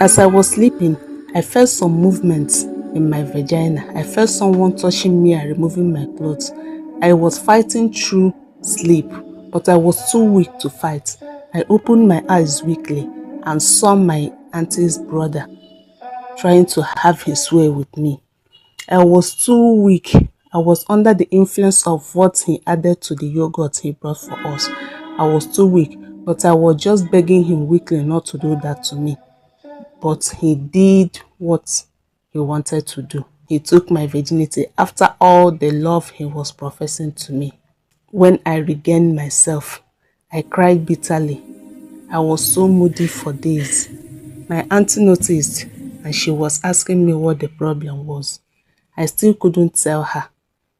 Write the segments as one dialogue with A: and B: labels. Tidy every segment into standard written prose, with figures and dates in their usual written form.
A: As I was sleeping, I felt some movements in my vagina. I felt someone touching me and removing my clothes. I was fighting through sleep, but I was too weak to fight. I opened my eyes weakly and saw my auntie's brother trying to have his way with me. I was too weak. I was under the influence of what he added to the yogurt he brought for us. I was too weak, but I was just begging him weakly not to do that to me. But he did what he wanted to do. He took my virginity after all the love he was professing to me. When I regained myself, I cried bitterly. I was so moody for days. My auntie noticed and she was asking me what the problem was. I still couldn't tell her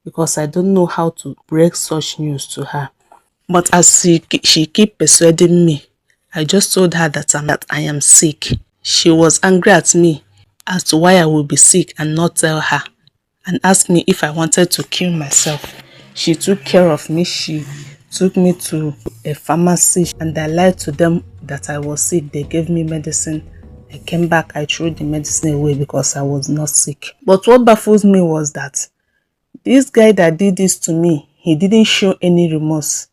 A: because I don't know how to break such news to her. But as she kept persuading me, I just told her that I am sick. She was angry at me as to why I would be sick and not tell her, and asked me if I wanted to kill myself. She took care of me. She took me to a pharmacy and I lied to them that I was sick. They gave me medicine. I came back, I threw the medicine away because I was not sick. But what baffles me was that this guy that did this to me, he didn't show any remorse.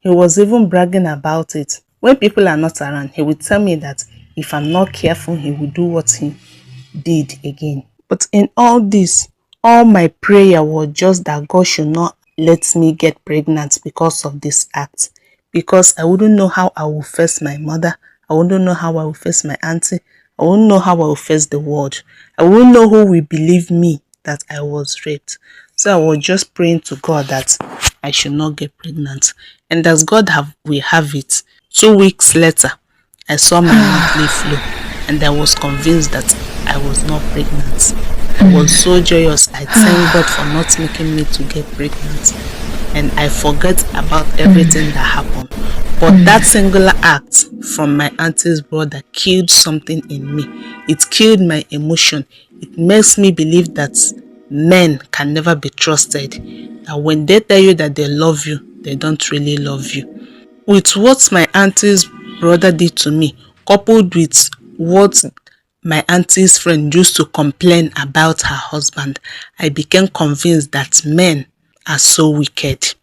A: He was even bragging about it. When people are not around, he would tell me that if I'm not careful, he will do what he did again. But in all this, all my prayer was just that God should not let me get pregnant because of this act. Because I wouldn't know how I will face my mother. I wouldn't know how I will face my auntie. I wouldn't know how I will face the world. I wouldn't know who will believe me that I was raped. So I was just praying to God that I should not get pregnant. And as God will have it, 2 weeks later, I saw my monthly flow and I was convinced that I was not pregnant. I was so joyous. I thank God for not making me to get pregnant. And I forget about everything that happened. But that singular act from my auntie's brother killed something in me. It killed my emotion. It makes me believe that men can never be trusted. That when they tell you that they love you, they don't really love you. With what my auntie's brother did to me, coupled with what my auntie's friend used to complain about her husband, I became convinced that men are so wicked.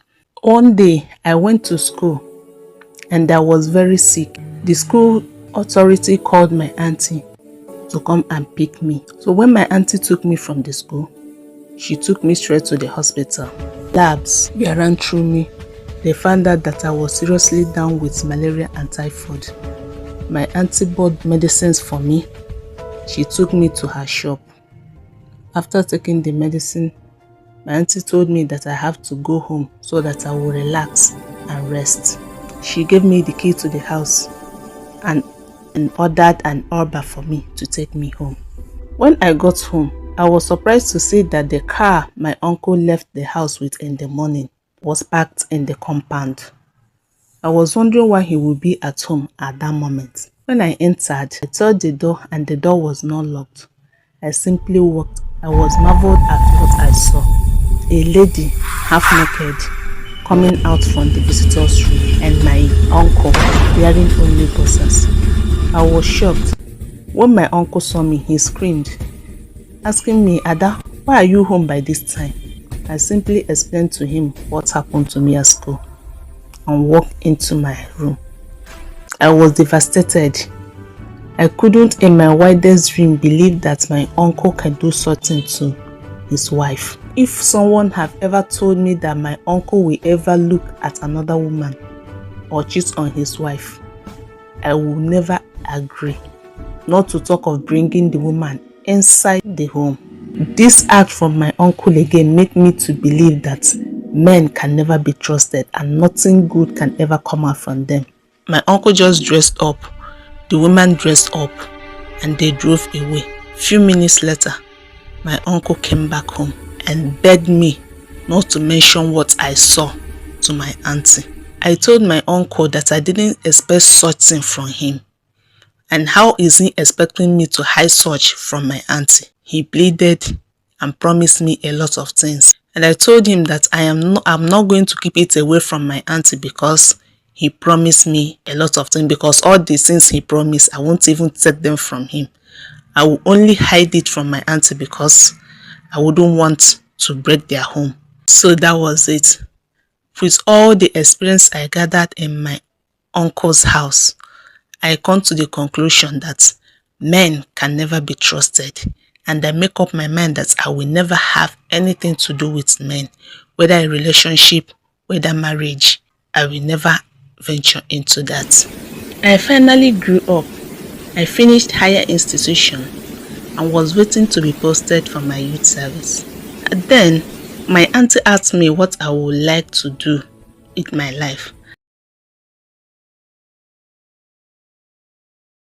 A: One day, I went to school and I was very sick. The school authority called my auntie to come and pick me. So when my auntie took me from the school, she took me straight to the hospital. Labs ran through me. They found out that I was seriously down with malaria and typhoid. My auntie bought medicines for me. She took me to her shop. After taking the medicine, my auntie told me that I have to go home so that I will relax and rest. She gave me the key to the house and ordered an Uber for me to take me home. When I got home, I was surprised to see that the car my uncle left the house with in the morning was parked in the compound. I was wondering why he would be at home at that moment. When I entered, I touched the door and the door was not locked. I simply walked. I was marveled at what I saw. A lady, half naked, coming out from the visitor's room and my uncle wearing only boxers. I was shocked. When my uncle saw me, he screamed, asking me, "Ada, why are you home by this time?" I simply explained to him what happened to me at school and walked into my room. I was devastated. I couldn't in my wildest dream believe that my uncle can do something to his wife. If someone had ever told me that my uncle will ever look at another woman or cheat on his wife, I would never agree. Not to talk of bringing the woman inside the home. This act from my uncle again made me to believe that men can never be trusted and nothing good can ever come out from them. My uncle just dressed up. The woman dressed up and they drove away. Few minutes later, my uncle came back home and begged me not to mention what I saw to my auntie. I told my uncle that I didn't expect such thing from him. And how is he expecting me to hide such from my auntie? He pleaded and promised me a lot of things. And I told him that I'm not going to keep it away from my auntie because he promised me a lot of things, because all the things he promised, I won't even take them from him. I will only hide it from my auntie because I wouldn't want to break their home. So that was it. With all the experience I gathered in my uncle's house, I come to the conclusion that men can never be trusted, and I make up my mind that I will never have anything to do with men, whether a relationship, whether marriage. I will never venture into that. I finally grew up. I finished higher institution and was waiting to be posted for my youth service. And then my auntie asked me what I would like to do with my life.